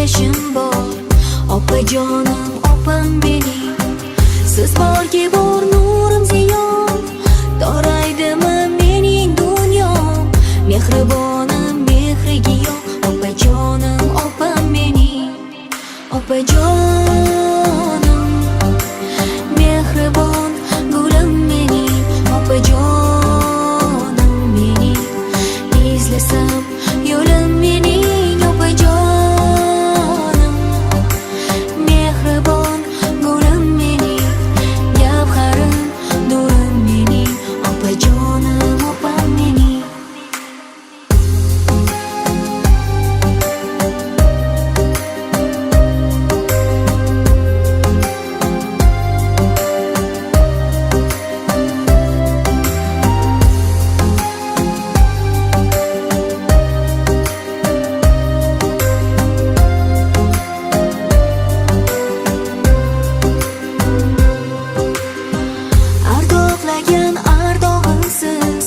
yashim bor. Opajonim, opam mening, siz borki bor nurim ziyon. Doraydimi mening dunyom, mehribonim mehriga yo'q. Opajonim, opam mening, opajonim, mehribon gulim mening, opajonim mening, izlasam yo'lim mening, opajonim, mehribon gulim mening, gavharim nurim mening, opajonim, opam mening. Ardoqlagan ardog'imsiz,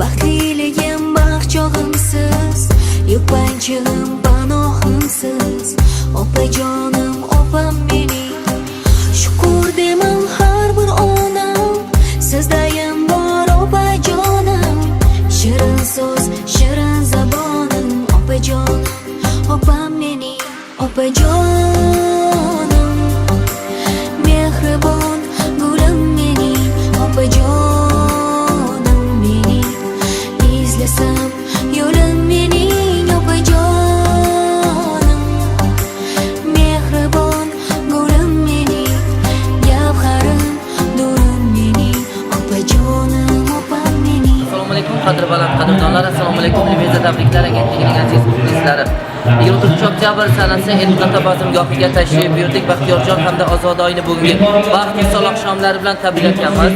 baxtliligim baxchog'imsiz, yupanchig'im panohimsiz, opajonim, opam mening. Shukur demam har bir onam, sizdayam bor opajonim. Shirin so'z, shirin zabonim, opajonim, opam mening, opajonim, mehribon gulim mening, opajonim mening, izlasam yo'lim mening, opajonim, mehribon gulim mening, gavharim nurim mening, opajonim, opam mening. Assalomu alaykum qadr baland qadrdonlar, assalomu alaykum Libeza tabriklar agentligining aziz muxlislari. 23-oktyabr sanasi Elqota bazmgohiga tashrif buyurdik. Baxtiyorjon hamda Ozodoyni bugungi baxt misol oqshomlari bilan tabriklayapmiz.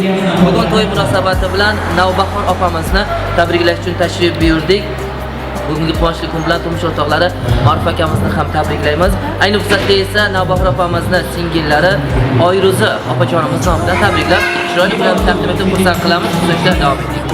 Bugun to'y munosabati bilan Navbahor opamizni tabriklash uchun tashrif buyurdik. Bugungi quvonchli kun bilan turmush o'rtoqlari Ma'ruf akamizni ham tabriklaymiz. Ayni fursatda esa Navbahor opamizni singillari Oyruzi opajonimiz nomidan tabriklab, chiroyli bilan taqdim etib xursand qilamiz. So'zda davom eting.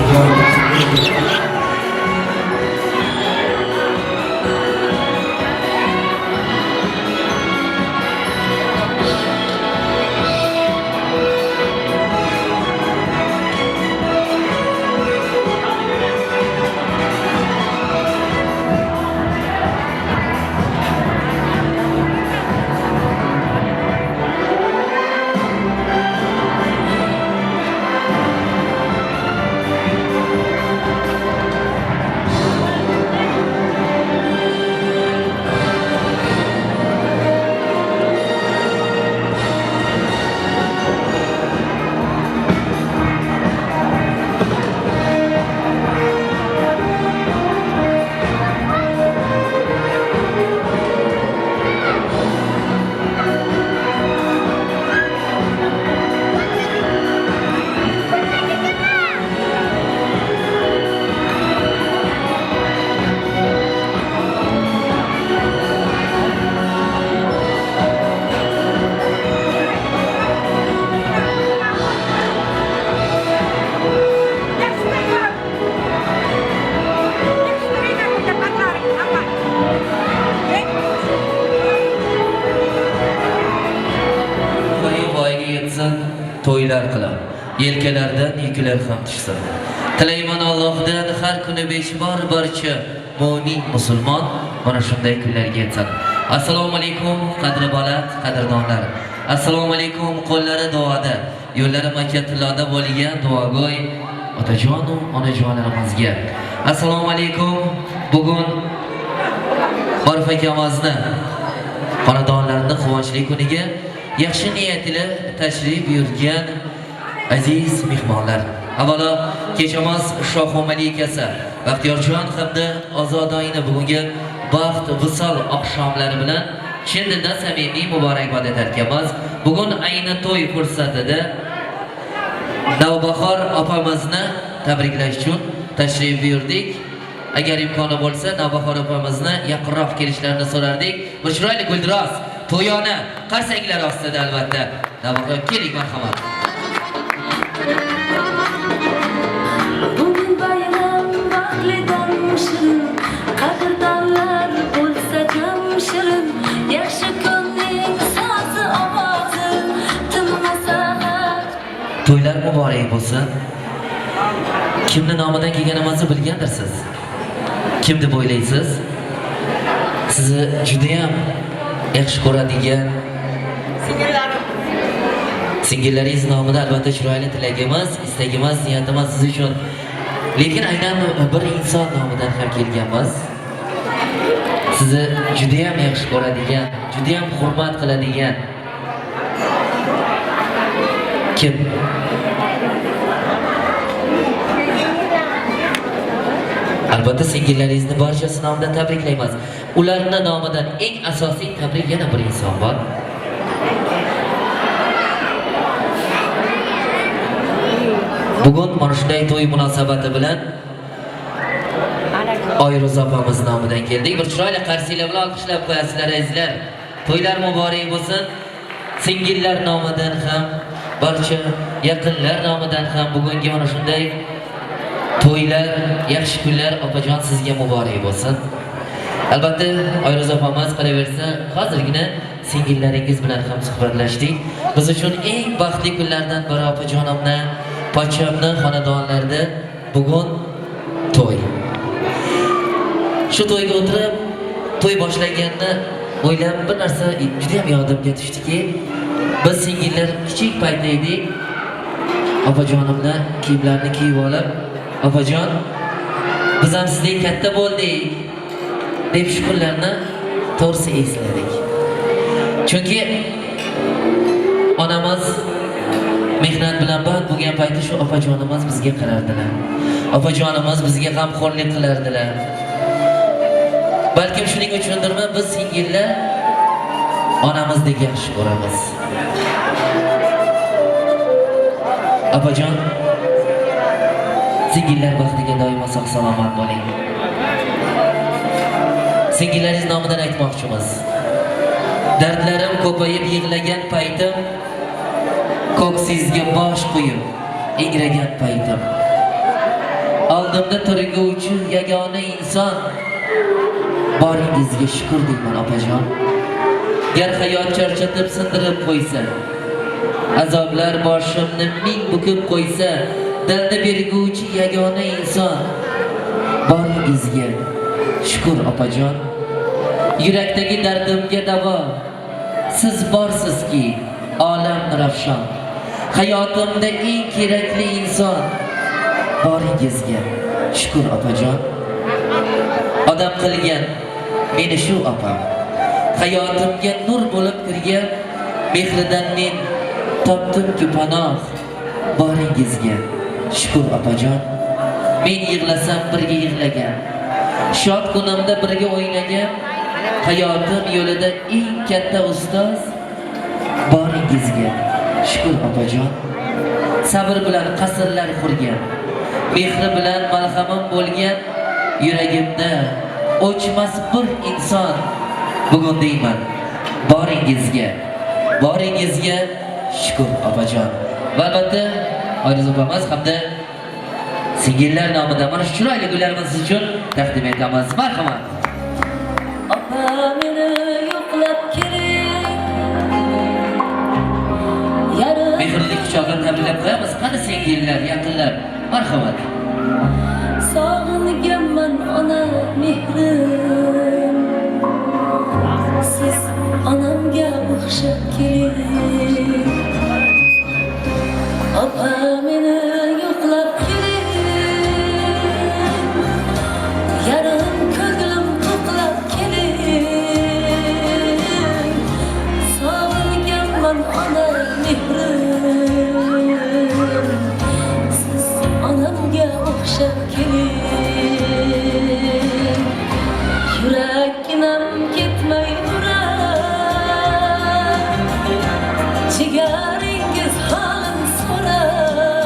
To'ylar qilib, yelkalardan yuklar ham tushsin. Tilayman Allohdan har kuni 5 bor barcha mu'min musulmon mana shunday kunlarga yetsin. Assalomu alaykum qadri baland qadrdonlar. Assalomu alaykum qo'llari duoda, yo'llari Makka tilloda bo'lgan duogo'y otajon va onajonlarimizga. Assalomu alaykum. Bugun Ma'ruf akamizni xonadonlarning quvonchli kuniga yaxshi niyat bilan tashrif buyurgan aziz mehmonlar. Avvalo kechamiz Shohu malikasi Baxtiyorjon hamda Ozodoyni bugungi baxt visol oqshomlari bilan chindan samimiy muborakbod etarkanmiz. Bugun ayni to'y fursatida Navbahor opamizni tabriklash uchun tashrif buyurdik. Agar imkoni bo'lsa Navbahor opamizni yaqinroq kelishlarini so'rardik. Bir chiroyli guldiroz to'yona qarsaklar ostida albatta. Navbahor keling marhamat. Bugun bayram baxtli dam shirin, qadrdonlar bo'lsa jam shirin. To'ylar muborak bo'lsin. Kimni nomidan kelganimizni bilgandirsiz. Kim deb o'ylaysiz? Sizni juda ham yaxshi ko'radigan singillaringiz nomidan albatta chiroyli tilagimiz, istagimiz, niyatimiz siz uchun. Lekin aynan bir inson nomidan ham kelganmiz. Sizni juda ham yaxshi ko'radigan, juda ham hurmat qiladigan kim? Albatta singillaringizni barchasi nomidan tabriklaymiz. Ularning nomidan eng asosiy tabrik yana bir inson bor. Bugun mana shunday to'y munosabati bilan Oyruz opamiz nomidan keldik. Bir chiroyli qarsiylar bilan olqishlab qo'yasizlar azizlar. To'ylar muborak bo'lsin. Singillar nomidan ham, barcha yaqinlar nomidan ham bugungi mana shunday to'ylar, yaxshi kunlar opajon sizga muborak bo'lsin. Albatta Oyruz opamiz qolaversa, hozirgina singillaringiz bilan ham suhbatlashdik. Biz uchun eng baxtli kunlardan biri opajonimni, pochchamni xonadonlarida bugun to'y. Shu to'yga o'tirib, to'y boshlanganini o'ylab bir narsa juda ham yodimga tushdiki, biz singillar kichik paytda edik. Opajonimni kiyimlarini kiyib olib, opajon, biz ham sizdek katta bo'ldik deb shu kunlarni to'g'risi esladik. Chunki onamiz mehnat bilan band bo'lgan paytda shu opajonimiz bizga qarardilar. Opajonimiz bizga g'amxo'rlik qilardilar. Balkim shuning uchundirmi biz singillar onamizdek yaxshi ko'ramiz. Opajon, singillar baxtiga doimo sog' salomat bo'ling. Singillaringiz nomidan aytmoqchimiz. Dardlarim ko'payib yig'lagan paytim, ko'ksizga bosh qo'yib ingragan paytim. Oldimda turguvchi yagona inson, boringizga shukr deyman opajon. Gar hayot charchatib sindirib qo'ysa, azoblar boshimni ming bukib qo'ysa, dalda berguvchi yagona inson, boringizga shukr opajon. Yurakdagi dardimga davo, siz borsizki, olam ravshon. Hayotimda eng kerakli inson, boringizga shukr opajon. Odam qilgan meni shu opam, hayotimga nur bo'lib kirgan, mehridan men topdim-ku panoh, boringizga shukr opajon. Men yig'lasam birga yig'lagan, shod kunimda birga o'ynagan, hayotim yo'lida eng katta ustoz, boringizga shukr opajon. Sabr bilan qasrlar qurgan, mehri bilan malhamim bo'lgan, yuragimda o'chmas bir inson, bugun deyman boringizga shukr opajon. Va albatta Oyruz opamiz hamda singillar nomidan mana shu chiroyli gullarimiz uchun taqdim etamiz. Marhamat. Opa meni yo'qlab keling, Mehrli quchog'ini tabriklab qo'yamiz. Qani singillar, yaqinlar, marhamat. sog'inganman ona mehrim, siz onamga o'xshab keling. Opa meni yo'qlab keling, yarim ko'nglim to'qlab keling. Sog'inganman ona mehrim, siz onamga o'xshab keling. Yuraginam ketmay yurar, jigaringiz halin so'rar,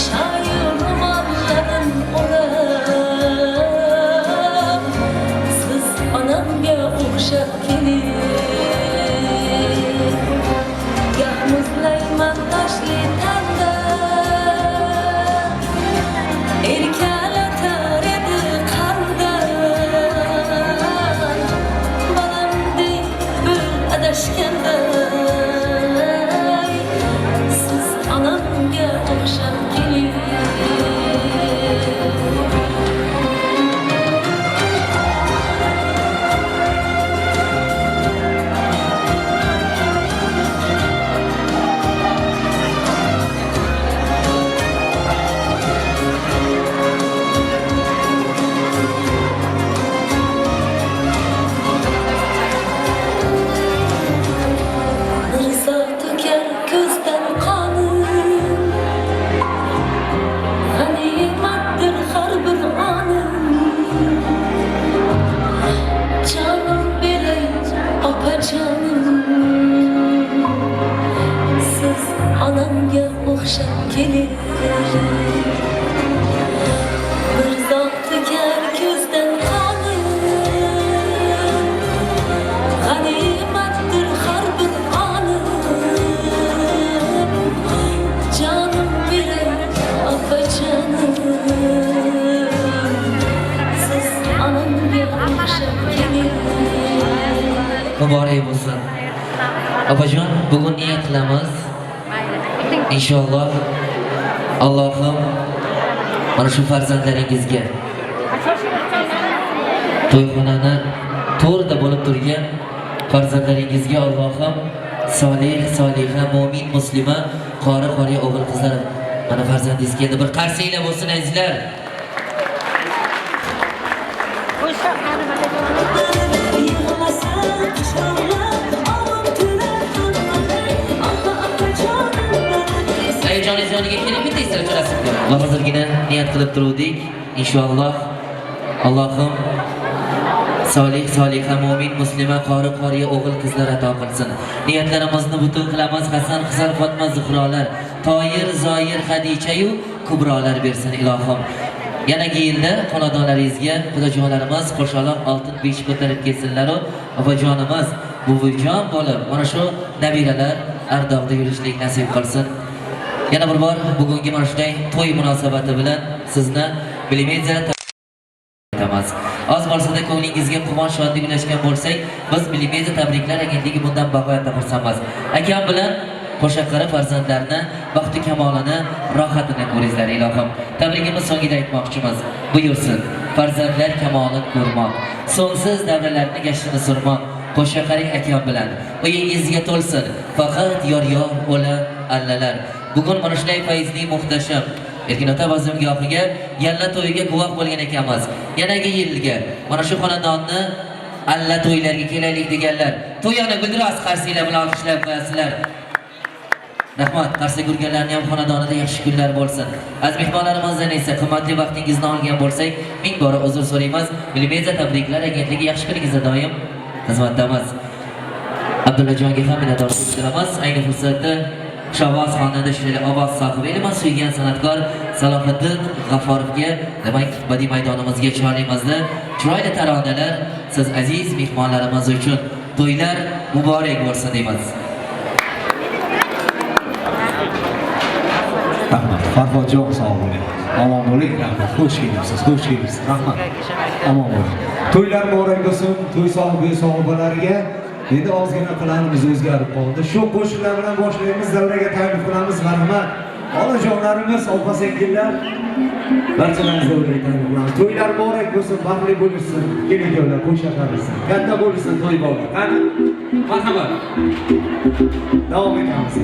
shoir romanlarim o'rar, siz onamga o'xshab keling. Goh muzlayman toshli tanda, erkalatar edi qanday, balandek bir adashganday, o'xshab kelir bir zot to'kar ko'zdan qoni g'animatdir har bir oni jonim berar opajonim siz onamga o'xshab kelir Muborak bo'lsin. Opajon, bugun niyat qilamiz. Inshaalloh Allohim mana shu farzandlaringizga to'yxonani to'rda bo'lib turgan farzandlaringizga Allohim solih, soliha, mo'min, muslima, qori, qoriya o'g'il qizlar mana farzandingizga endi bir qarsinglar bo'lsin azizlar. Joningiz kelib bittaysa uchrasib ko'ring. Va hozirgina niyat qilib turdik. Inshaalloh Allohim solih, soliha, mo'min, muslima, qori, qoriya o'g'il qizlar ato qilsin. Niyatlarimizni butun qilamiz. Hasan, Husan, Fatma, Zuhrolar, Toyir, Zoir, Xadicha yu Kubrolar bersin ilohim. Yanagi yilda xonadonlaringizga xudojonlarimiz qo'shaloq oltin besh ko'tarib kelsinlar. Opajonimiz buvijon bo'lib mana shu nabiralar ardoqda yurishlik nasib qilsin. Yana bir bor bugungi mana shunday to'y munosabati bilan sizni Bilimedza tabriklaymiz. Oz bo'lsa-da ko'nglingizga quvonch, shodlik ulashgan bo'lsak, biz Bilimedza tabriklar agentligi bundan bag'oyat xursandmiz. Akam bilan qo'shaqari farzandlarni vaqti kamolini, rohatini ko'ringlar ilohim. Tabrikimiz so'ngida aytmoqchimiz. Buyursin. Farzandlar kamolini ko'rmoq, so'ngsiz davralarni gashini surmoq. Qo'shaqaring akam bilan uyingizga to'lsin. Faqat yor-yor o'lan allalar. Bugun mana shunday fayzli muhtasham Erkin ota vazimgohiga yalla to'yiga guvoh bo'lgan ekanmiz. Yanagi yilga mana shu xonadonni alla to'ylarga kelaylik deganlar. To'yani bildiras qarsinglar bilan olqishlab qo'yasizlar. Rahmat, qarsak urganlarning ham xonadonida yaxshi kunlar bo'lsin. Aziz mehmonlarimizdan esa qimmatli vaqtingizni olgan bo'lsak, ming bora uzr so'raymiz. Bilimedza tabriklar agentligi yaxshi kuningizda doim xizmatdamiz. Abdullajonga ham minnatdorchilik bildiramiz. Ayni fursatda Shavvoz xonanda she'ri ovoz sohibi ilm suygan san'atkor Salohiddin G'afforovga demak badiiy maydonimizga chorlaymizda chiroyli taronalar siz aziz mehmonlarimiz uchun to'ylar muborak bo'lsin deymiz. Rahmat. Farhodjon sog' bo'ling. Omon bo'ling. Rahmat. Xush kelibsiz. Xush kelibsiz. Rahmat. Omon bo'ling. To'ylar muborak bo'lsin. To'y sohibalariga endi ozgina planimiz o'zgarib qoldi. Shu qo'shiqlar bilan boshlaymiz, davraga taklif qilamiz. Marhamat. Onajonlarimiz, opa-singillar, barchalaringiz davraga taklif qilamiz. To'ylar muborak bo'lsin, baxtli bo'lsin. Keling-kelar qo'shaqarimiz. Katta bo'lsin to'y bola. Qani? Marhamat. Davom etamiz.